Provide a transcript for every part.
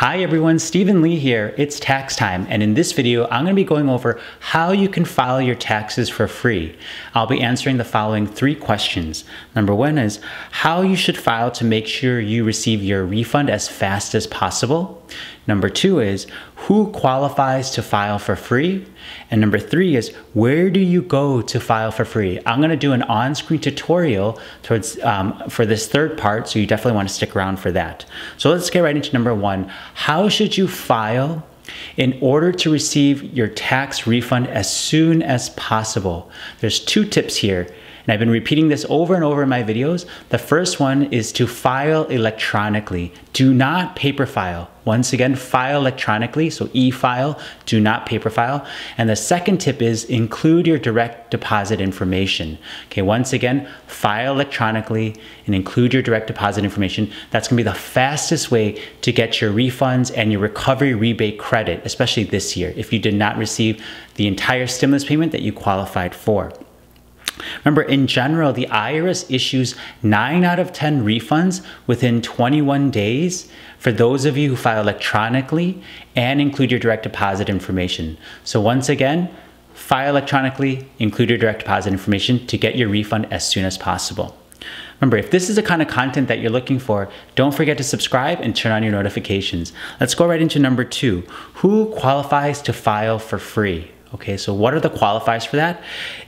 Hi everyone, Stephen Lee here. It's tax time, and in this video, I'm going to be going over how you can file your taxes for free. I'll be answering the following 3 questions. Number 1 is how you should file to make sure you receive your refund as fast as possible. Number 2 is who qualifies to file for free? And number 3 is where do you go to file for free? I'm going to do an on-screen tutorial towards for this third part, so you definitely want to stick around for that. So let's get right into number 1. How should you file in order to receive your tax refund as soon as possible? There's 2 tips here. And I've been repeating this over and over in my videos. The first one is to file electronically. Do not paper file. Once again, file electronically, so e-file, do not paper file. And the second tip is include your direct deposit information. Okay, once again, file electronically and include your direct deposit information. That's gonna be the fastest way to get your refunds and your recovery rebate credit, especially this year, if you did not receive the entire stimulus payment that you qualified for. Remember, in general, the IRS issues 9 out of 10 refunds within 21 days for those of you who file electronically and include your direct deposit information. So once again, file electronically, include your direct deposit information to get your refund as soon as possible. Remember, if this is the kind of content that you're looking for, don't forget to subscribe and turn on your notifications. Let's go right into number 2. Who qualifies to file for free? Okay, so what are the qualifiers for that?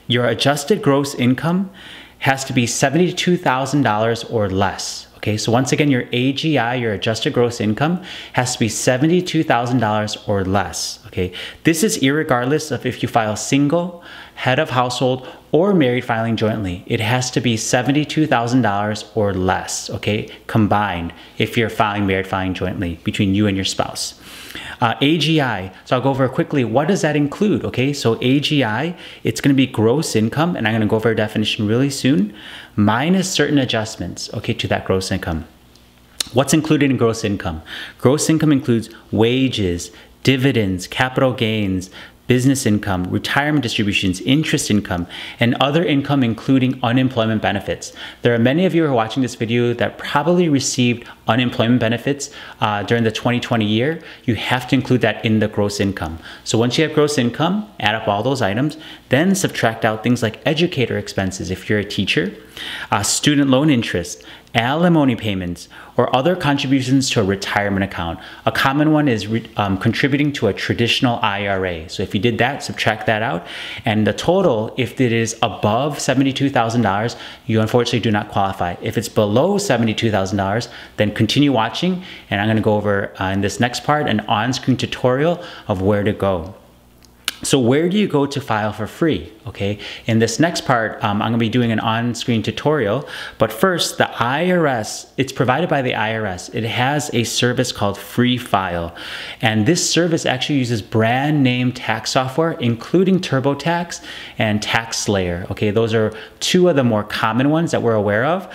Your adjusted gross income has to be $72,000 or less. Okay, so once again, your AGI, your adjusted gross income, has to be $72,000 or less. Okay, this is irregardless of if you file single, head of household, or married filing jointly. It has to be $72,000 or less, okay, combined if you're filing married filing jointly between you and your spouse. AGI, so I'll go over quickly, what does that include? Okay, so AGI, it's going to be gross income, and I'm going to go over a definition really soon, minus certain adjustments, okay, to that gross income. What's included in gross income? Gross income includes wages, dividends, capital gains, business income, retirement distributions, interest income, and other income including unemployment benefits. There are many of you who are watching this video that probably received unemployment benefits during the 2020 year. You have to include that in the gross income. So once you have gross income, add up all those items, then subtract out things like educator expenses if you're a teacher, student loan interest, alimony payments, or other contributions to a retirement account. A common one is contributing to a traditional IRA. So if you did that, subtract that out. And the total, if it is above $72,000, you unfortunately do not qualify. If it's below $72,000, then continue watching. And I'm gonna go over in this next part an on-screen tutorial of where to go. So where do you go to file for free? Okay, in this next part, I'm going to be doing an on-screen tutorial. But first, the IRS, it's provided by the IRS. It has a service called Free File. And this service actually uses brand name tax software, including TurboTax and TaxSlayer. Okay, those are 2 of the more common ones that we're aware of.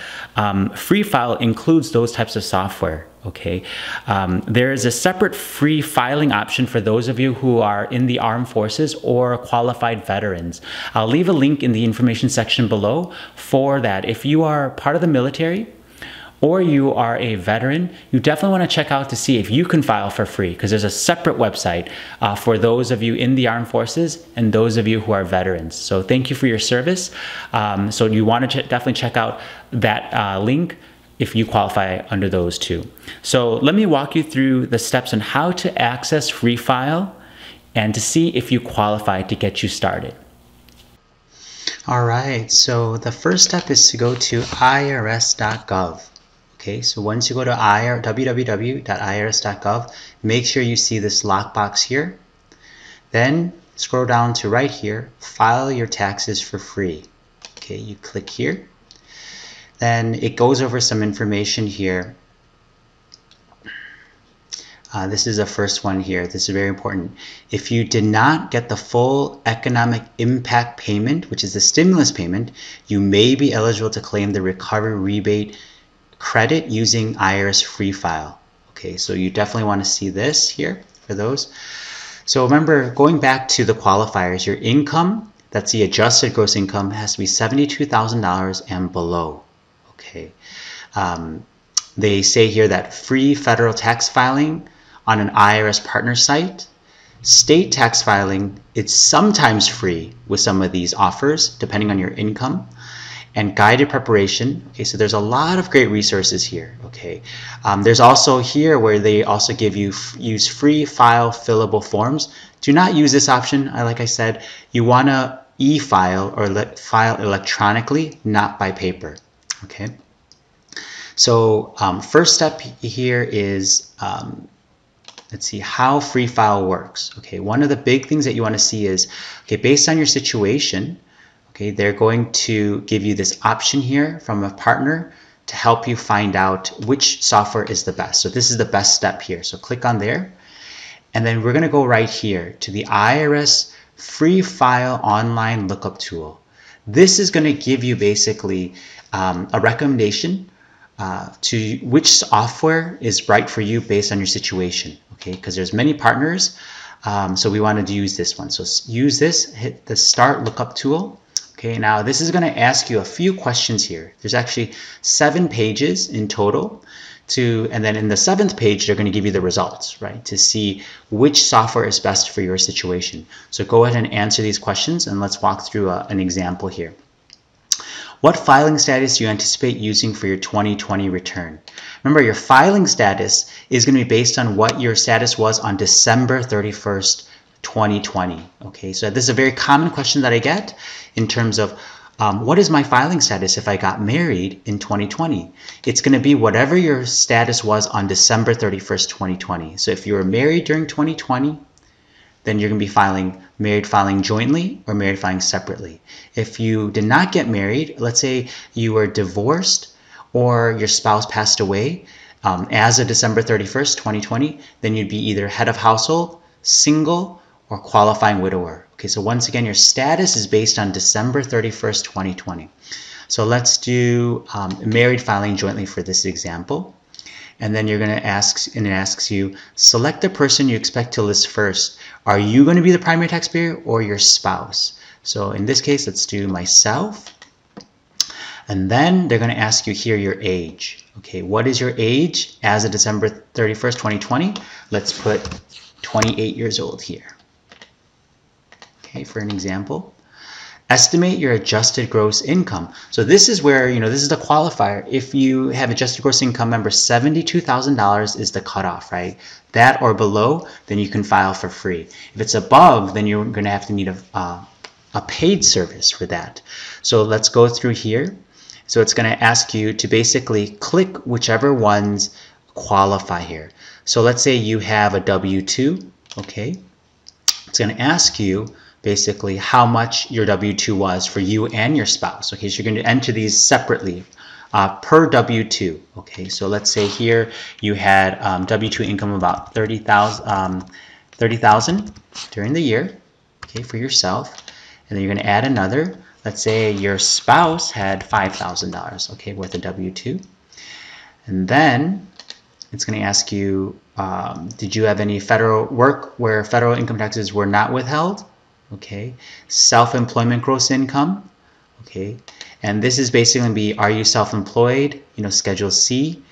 Free File includes those types of software. Okay, there is a separate free filing option for those of you who are in the armed forces or qualified veterans. I'll leave a link in the information section below for that. If you are part of the military or you are a veteran, you definitely want to check out to see if you can file for free, because there's a separate website for those of you in the armed forces and those of you who are veterans. So thank you for your service. So you want to definitely check out that link if you qualify under those 2. So let me walk you through the steps on how to access Free File and to see if you qualify to get you started. All right, so the first step is to go to irs.gov. Okay, so once you go to www.irs.gov, make sure you see this lockbox here. Then scroll down to right here, file your taxes for free. Okay, you click here. Then it goes over some information here. This is the first one here. This is very important. If you did not get the full economic impact payment, which is the stimulus payment, you may be eligible to claim the recovery rebate credit using IRS Free File. Okay, so you definitely want to see this here for those. So remember, going back to the qualifiers, your income, that's the adjusted gross income, has to be $72,000 and below. Okay, they say here that free federal tax filing on an IRS partner site. State tax filing, it's sometimes free with some of these offers, depending on your income. And guided preparation. Okay, so there's a lot of great resources here. Okay, there's also here where they also give you use free file fillable forms. Do not use this option. Like I said, you want to e-file or file electronically, not by paper. Okay. So first step here is let's see how free file works. Okay, one of the big things that you want to see is, okay, based on your situation, okay, they're going to give you this option here from a partner to help you find out which software is the best. So this is the best step here. So click on there, and then we're going to go right here to the IRS Free File Online Lookup Tool. This is going to give you basically a recommendation to which software is right for you based on your situation, okay? Because there's many partners, so we wanted to use this one. So use this, hit the Start Lookup tool. Okay, now this is going to ask you a few questions here. There's actually 7 pages in total, and then in the 7th page, they're going to give you the results, right? To see which software is best for your situation. So go ahead and answer these questions, and let's walk through an example here. What filing status do you anticipate using for your 2020 return? Remember, your filing status is going to be based on what your status was on December 31st, 2020. Okay, so this is a very common question that I get in terms of what is my filing status if I got married in 2020? It's going to be whatever your status was on December 31st, 2020. So if you were married during 2020, then you're going to be married filing jointly or married filing separately. If you did not get married, let's say you were divorced or your spouse passed away as of December 31st, 2020, then you'd be either head of household, single, or qualifying widower. Okay, so once again, your status is based on December 31st, 2020. So let's do married filing jointly for this example. And then you're going to ask, and it asks you, select the person you expect to list first. Are you going to be the primary taxpayer or your spouse? So in this case, let's do myself. And then they're going to ask you here your age. Okay, what is your age as of December 31st, 2020? Let's put 28 years old here. Okay, for an example. Estimate your adjusted gross income. So this is where, this is the qualifier. If you have adjusted gross income, remember $72,000 is the cutoff, right? That or below, then you can file for free. If it's above, then you're going to have to need a paid service for that. So let's go through here. So it's going to ask you to basically click whichever ones qualify here. So let's say you have a W-2, okay? It's going to ask you basically how much your W-2 was for you and your spouse. Okay, so you're going to enter these separately per W-2. Okay, so let's say here you had W-2 income of about $30,000 during the year, okay, for yourself, and then you're going to add another. Let's say your spouse had $5,000, okay, worth of W-2, and then it's going to ask you, did you have any federal work where federal income taxes were not withheld? Okay, self-employment gross income, okay, and this is basically going to be, are you self-employed, Schedule C,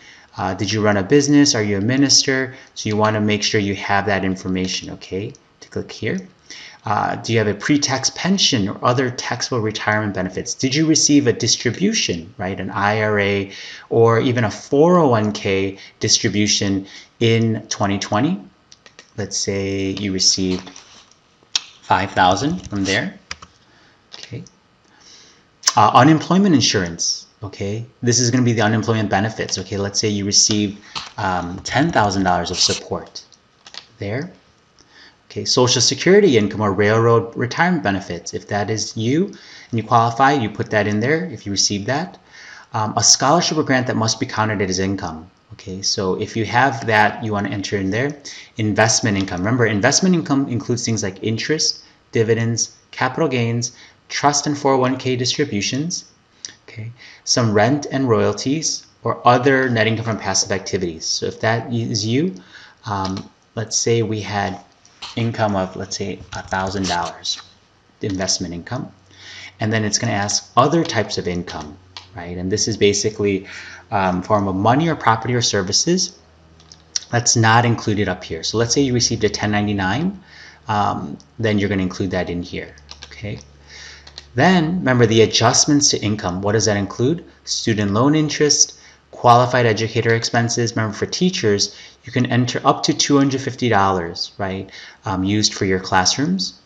did you run a business, are you a minister? So you want to make sure you have that information, okay, to click here. Do you have a pre-tax pension or other taxable retirement benefits? Did you receive a distribution, right, an IRA or even a 401k distribution in 2020? Let's say you received $5,000 from there. Okay. Unemployment insurance. Okay. This is going to be the unemployment benefits. Okay. Let's say you received $10,000 of support there. Okay. Social Security income or railroad retirement benefits. If that is you and you qualify, you put that in there if you receive that. A scholarship or grant that must be counted as income. Okay, so if you have that, you want to enter in there. Investment income. Remember, investment income includes things like interest, dividends, capital gains, trust and 401k distributions, okay, some rent and royalties, or other net income from passive activities. So if that is you, let's say we had income of, let's say, $1,000 investment income, and then it's going to ask other types of income, right? And this is basically form of money or property or services. That's not included up here. So let's say you received a 1099, then you're going to include that in here. Okay. Then remember the adjustments to income. What does that include? Student loan interest, qualified educator expenses. Remember, for teachers, you can enter up to $250, right, used for your classrooms.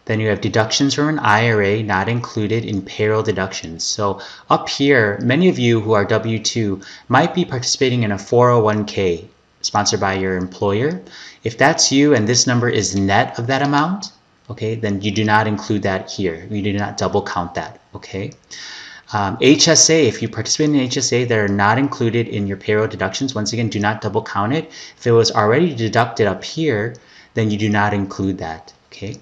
Then you have deductions from an IRA not included in payroll deductions. So up here, many of you who are W-2 might be participating in a 401k sponsored by your employer. If that's you and this number is net of that amount, okay, then you do not include that here. You do not double count that, okay? HSA, if you participate in HSA that are not included in your payroll deductions, once again, do not double count it. If it was already deducted up here, then you do not include that, okay?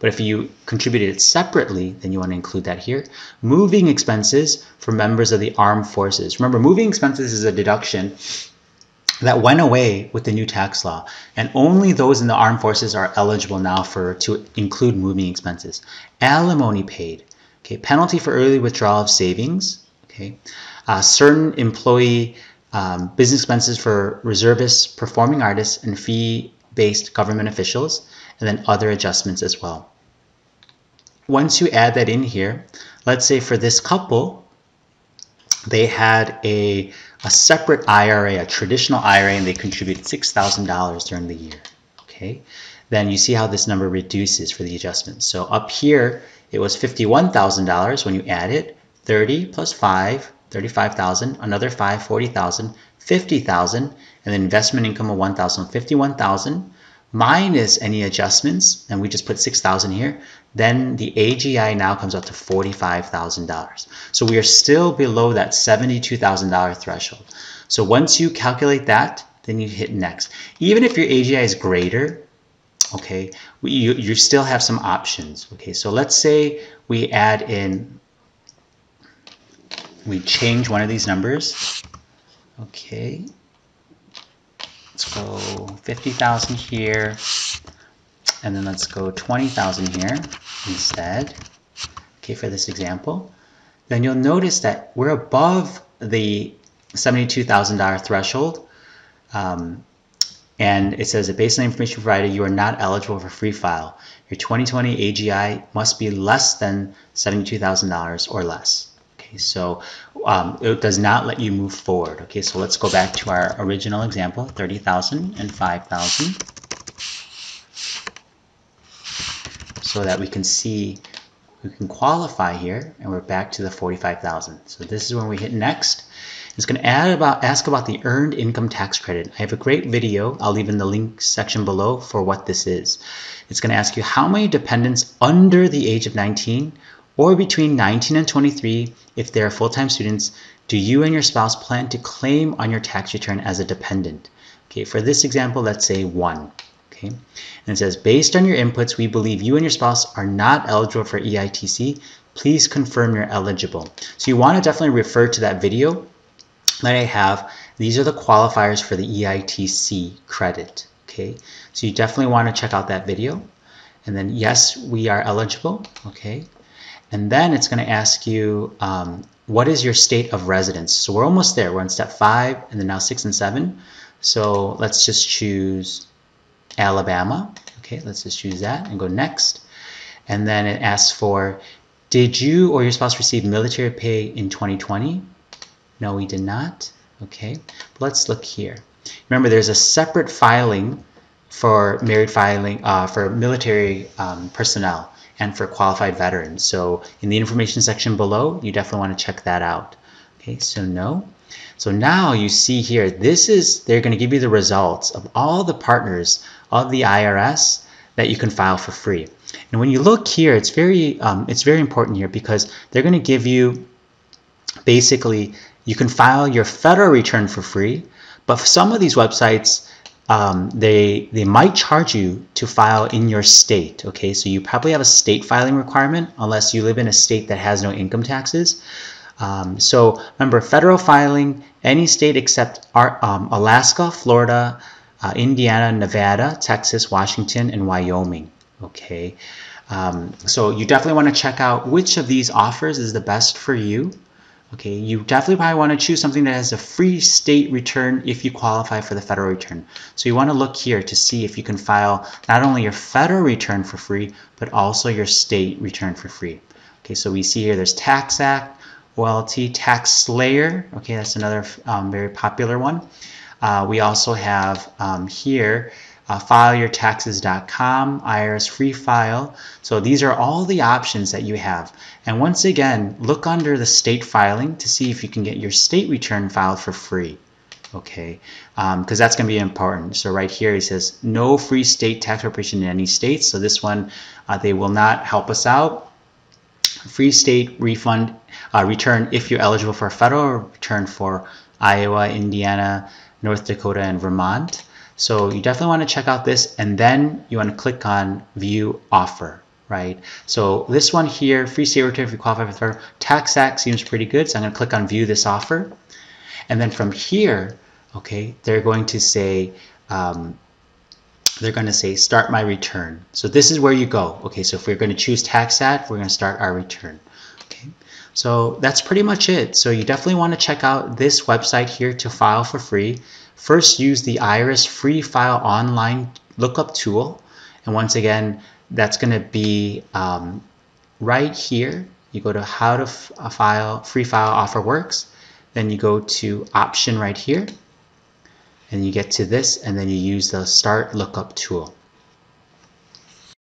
But if you contributed it separately, then you want to include that here. Moving expenses for members of the armed forces. Remember, moving expenses is a deduction that went away with the new tax law, and only those in the armed forces are eligible now to include moving expenses. Alimony paid, okay, penalty for early withdrawal of savings, okay, certain employee business expenses for reservists, performing artists, and fee-based government officials, and then other adjustments as well. Once you add that in here, let's say for this couple, they had a separate IRA, a traditional IRA, and they contributed $6,000 during the year, okay? Then you see how this number reduces for the adjustments. So up here, it was $51,000 when you add it, 30 plus 5, 35,000, another 5, 40,000, 50,000, and then investment income of 1,000, 51,000, minus any adjustments, and we just put 6,000 here, then the AGI now comes out to $45,000. So we are still below that $72,000 threshold. So once you calculate that, then you hit next. Even if your AGI is greater, okay, you still have some options. Okay, so let's say we add in, we change one of these numbers. Okay, let's go 50,000 here, and then let's go 20,000 here instead, okay, for this example. Then you'll notice that we're above the $72,000 threshold, and it says that based on the information provided, you are not eligible for free file. Your 2020 AGI must be less than $72,000 or less. Okay, so it does not let you move forward. Okay, so let's go back to our original example, 30,000 and 5,000, so that we can see we can qualify here, and we're back to the 45,000. So this is when we hit next. It's going to ask about the earned income tax credit. I have a great video, I'll leave in the link section below for what this is. It's going to ask you how many dependents under the age of 19 or between 19 and 23, if they are full-time students, do you and your spouse plan to claim on your tax return as a dependent? Okay, for this example, let's say 1. Okay, and it says, based on your inputs, we believe you and your spouse are not eligible for EITC. Please confirm you're eligible. So you want to definitely refer to that video that I have. These are the qualifiers for the EITC credit. Okay, so you definitely want to check out that video. And then yes, we are eligible. Okay, and then it's going to ask you what is your state of residence. So we're almost there. We're on step 5 and then now 6 and 7. So let's just choose Alabama. Okay, let's just choose that and go next. And then it asks for, did you or your spouse receive military pay in 2020? No, we did not. Okay, but let's look here. Remember, there's a separate filing for married filing for military personnel and for qualified veterans. So in the information section below, you definitely want to check that out. Okay, so no. So now you see here, they're going to give you the results of all the partners of the IRS that you can file for free. And when you look here, it's very important here, because they're going to give you, basically, you can file your federal return for free, but for some of these websites, they might charge you to file in your state. Okay, so you probably have a state filing requirement unless you live in a state that has no income taxes. So remember, federal filing, any state except Alaska, Florida, Indiana, Nevada, Texas, Washington, and Wyoming. Okay, so you definitely want to check out which of these offers is the best for you. Okay, you definitely probably want to choose something that has a free state return if you qualify for the federal return. So you want to look here to see if you can file not only your federal return for free, but also your state return for free. Okay, so we see here there's Tax Act, OLT, Tax Slayer. Okay, that's another very popular one. We also have here fileyourtaxes.com, IRS free file. So these are all the options that you have. And once again, look under the state filing to see if you can get your state return filed for free. Okay, because that's going to be important. So right here it says no free state tax preparation in any state. So this one, they will not help us out. Free state refund return if you're eligible for a federal return for Iowa, Indiana, North Dakota, and Vermont. So you definitely want to check out this, and then you want to click on view offer, right? So this one here, free state return if you qualify for the federal Tax Act, seems pretty good. So I'm going to click on view this offer. And then from here, okay, they're going to say, start my return. So this is where you go. Okay, so if we're going to choose Tax Act, we're going to start our return. Okay, so that's pretty much it. So you definitely want to check out this website here to file for free. First, use the IRS free file online lookup tool. And once again, that's going to be right here. You go to how to file, free file offer works. Then you go to option right here. And you get to this, and then you use the start lookup tool.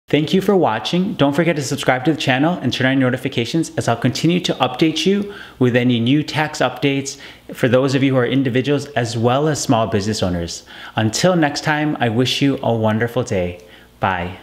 Thank you for watching. Don't forget to subscribe to the channel and turn on notifications, as I'll continue to update you with any new tax updates for those of you who are individuals as well as small business owners. Until next time, I wish you a wonderful day. Bye.